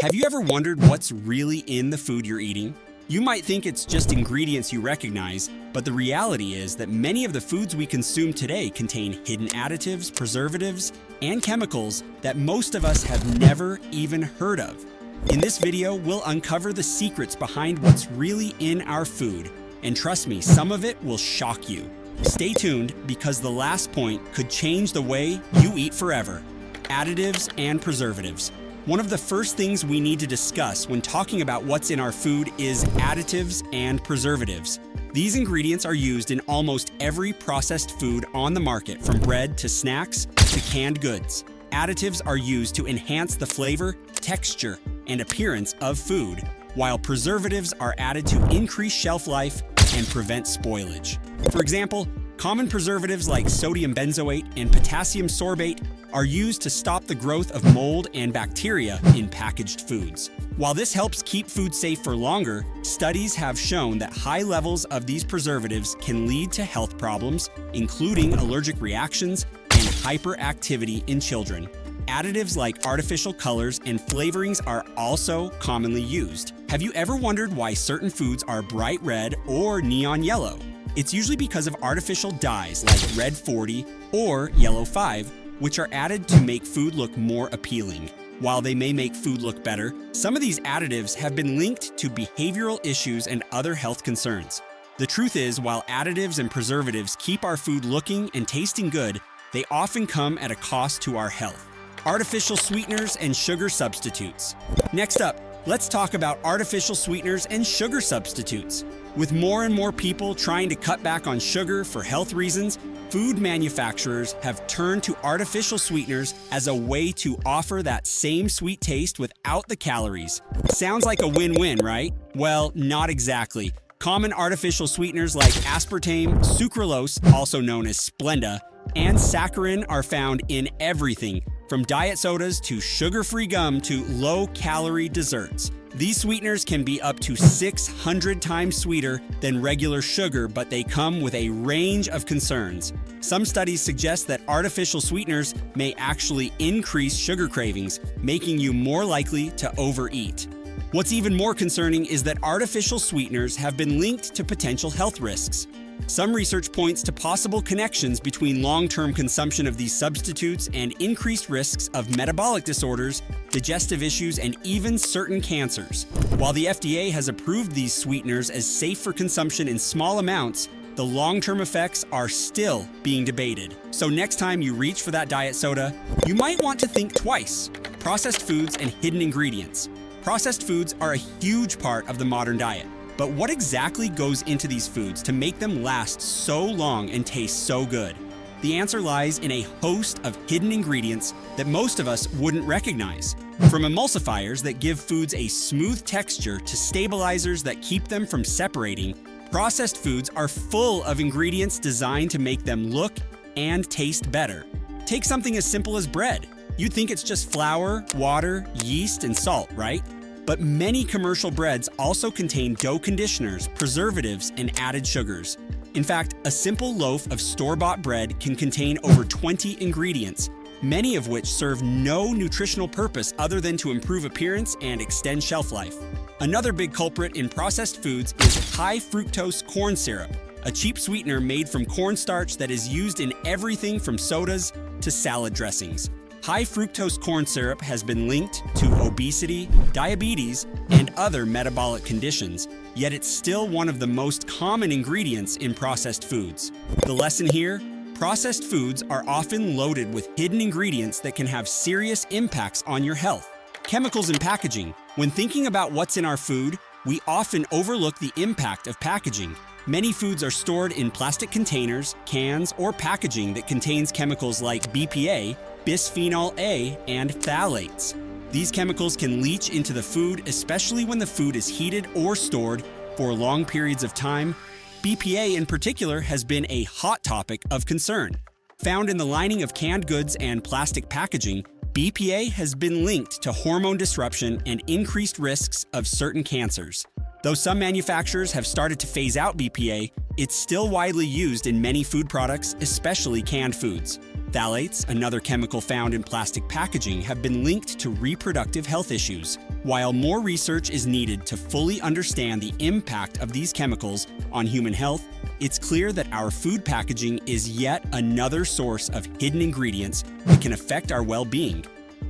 Have you ever wondered what's really in the food you're eating? You might think it's just ingredients you recognize, but the reality is that many of the foods we consume today contain hidden additives, preservatives, and chemicals that most of us have never even heard of. In this video, we'll uncover the secrets behind what's really in our food, and trust me, some of it will shock you. Stay tuned because the last point could change the way you eat forever. Additives and preservatives. One of the first things we need to discuss when talking about what's in our food is additives and preservatives. These ingredients are used in almost every processed food on the market, from bread to snacks to canned goods. Additives are used to enhance the flavor, texture, and appearance of food, while preservatives are added to increase shelf life and prevent spoilage. For example, common preservatives like sodium benzoate and potassium sorbate are used to stop the growth of mold and bacteria in packaged foods. While this helps keep food safe for longer, studies have shown that high levels of these preservatives can lead to health problems, including allergic reactions and hyperactivity in children. Additives like artificial colors and flavorings are also commonly used. Have you ever wondered why certain foods are bright red or neon yellow? It's usually because of artificial dyes like red 40 or yellow 5, which are added to make food look more appealing. While they may make food look better, some of these additives have been linked to behavioral issues and other health concerns. The truth is, while additives and preservatives keep our food looking and tasting good, they often come at a cost to our health. Artificial sweeteners and sugar substitutes. Next up, let's talk about artificial sweeteners and sugar substitutes. With more and more people trying to cut back on sugar for health reasons, food manufacturers have turned to artificial sweeteners as a way to offer that same sweet taste without the calories. Sounds like a win-win, right? Well, not exactly. Common artificial sweeteners like aspartame, sucralose, also known as Splenda, and saccharin are found in everything, from diet sodas to sugar-free gum to low-calorie desserts. These sweeteners can be up to 600 times sweeter than regular sugar, but they come with a range of concerns. Some studies suggest that artificial sweeteners may actually increase sugar cravings, making you more likely to overeat. What's even more concerning is that artificial sweeteners have been linked to potential health risks. Some research points to possible connections between long-term consumption of these substitutes and increased risks of metabolic disorders, digestive issues, and even certain cancers. While the FDA has approved these sweeteners as safe for consumption in small amounts, the long-term effects are still being debated. So next time you reach for that diet soda, you might want to think twice. Processed foods and hidden ingredients. Processed foods are a huge part of the modern diet. But what exactly goes into these foods to make them last so long and taste so good? The answer lies in a host of hidden ingredients that most of us wouldn't recognize. From emulsifiers that give foods a smooth texture to stabilizers that keep them from separating, processed foods are full of ingredients designed to make them look and taste better. Take something as simple as bread. You'd think it's just flour, water, yeast, and salt, right? But many commercial breads also contain dough conditioners, preservatives, and added sugars. In fact, a simple loaf of store-bought bread can contain over 20 ingredients, many of which serve no nutritional purpose other than to improve appearance and extend shelf life. Another big culprit in processed foods is high fructose corn syrup, a cheap sweetener made from cornstarch that is used in everything from sodas to salad dressings. High fructose corn syrup has been linked to obesity, diabetes, and other metabolic conditions, yet it's still one of the most common ingredients in processed foods. The lesson here? Processed foods are often loaded with hidden ingredients that can have serious impacts on your health. Chemicals in packaging. When thinking about what's in our food, we often overlook the impact of packaging. Many foods are stored in plastic containers, cans, or packaging that contains chemicals like BPA, bisphenol A, and phthalates. These chemicals can leach into the food, especially when the food is heated or stored for long periods of time. BPA in particular has been a hot topic of concern. Found in the lining of canned goods and plastic packaging, BPA has been linked to hormone disruption and increased risks of certain cancers. Though some manufacturers have started to phase out BPA, it's still widely used in many food products, especially canned foods. Phthalates, another chemical found in plastic packaging, have been linked to reproductive health issues. While more research is needed to fully understand the impact of these chemicals on human health, it's clear that our food packaging is yet another source of hidden ingredients that can affect our well-being.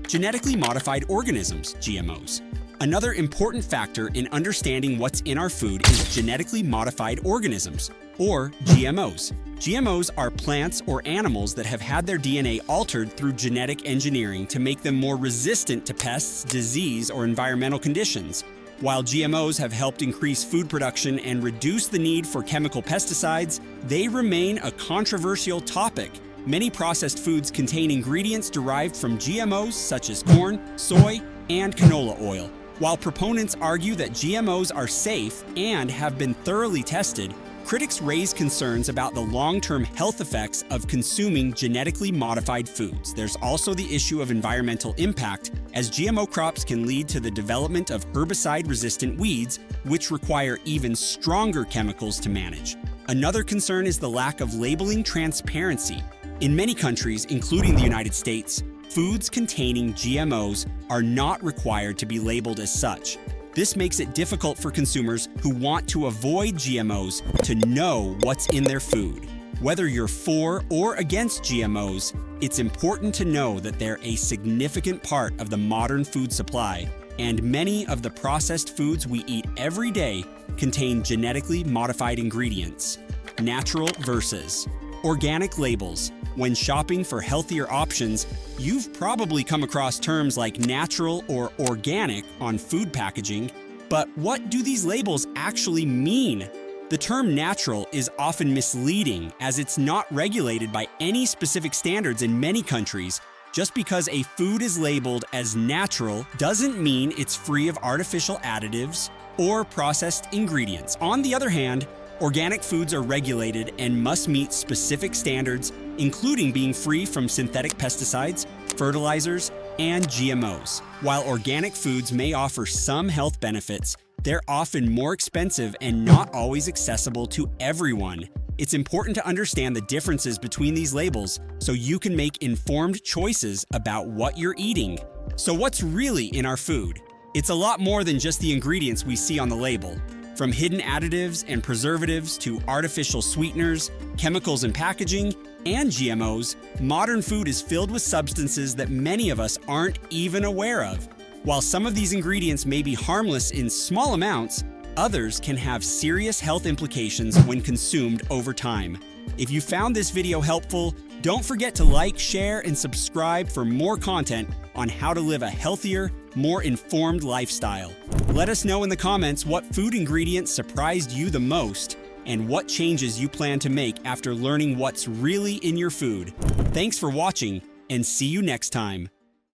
Genetically modified organisms, GMOs. Another important factor in understanding what's in our food is genetically modified organisms, or GMOs. GMOs are plants or animals that have had their DNA altered through genetic engineering to make them more resistant to pests, disease, or environmental conditions. While GMOs have helped increase food production and reduce the need for chemical pesticides, they remain a controversial topic. Many processed foods contain ingredients derived from GMOs such as corn, soy, and canola oil. While proponents argue that GMOs are safe and have been thoroughly tested, critics raise concerns about the long-term health effects of consuming genetically modified foods. There's also the issue of environmental impact, as GMO crops can lead to the development of herbicide-resistant weeds, which require even stronger chemicals to manage. Another concern is the lack of labeling transparency. In many countries, including the United States, foods containing GMOs are not required to be labeled as such. This makes it difficult for consumers who want to avoid GMOs to know what's in their food. Whether you're for or against GMOs, it's important to know that they're a significant part of the modern food supply, and many of the processed foods we eat every day contain genetically modified ingredients. Natural versus organic labels. When shopping for healthier options, you've probably come across terms like natural or organic on food packaging, but what do these labels actually mean? The term natural is often misleading as it's not regulated by any specific standards in many countries. Just because a food is labeled as natural doesn't mean it's free of artificial additives or processed ingredients. On the other hand, organic foods are regulated and must meet specific standards, including being free from synthetic pesticides, fertilizers, and GMOs. While organic foods may offer some health benefits, they're often more expensive and not always accessible to everyone. It's important to understand the differences between these labels so you can make informed choices about what you're eating. So what's really in our food? It's a lot more than just the ingredients we see on the label. From hidden additives and preservatives to artificial sweeteners, chemicals in packaging, and GMOs, modern food is filled with substances that many of us aren't even aware of. While some of these ingredients may be harmless in small amounts, others can have serious health implications when consumed over time. If you found this video helpful, don't forget to like, share, and subscribe for more content on how to live a healthier, more informed lifestyle. Let us know in the comments what food ingredients surprised you the most and what changes you plan to make after learning what's really in your food. Thanks for watching, and see you next time.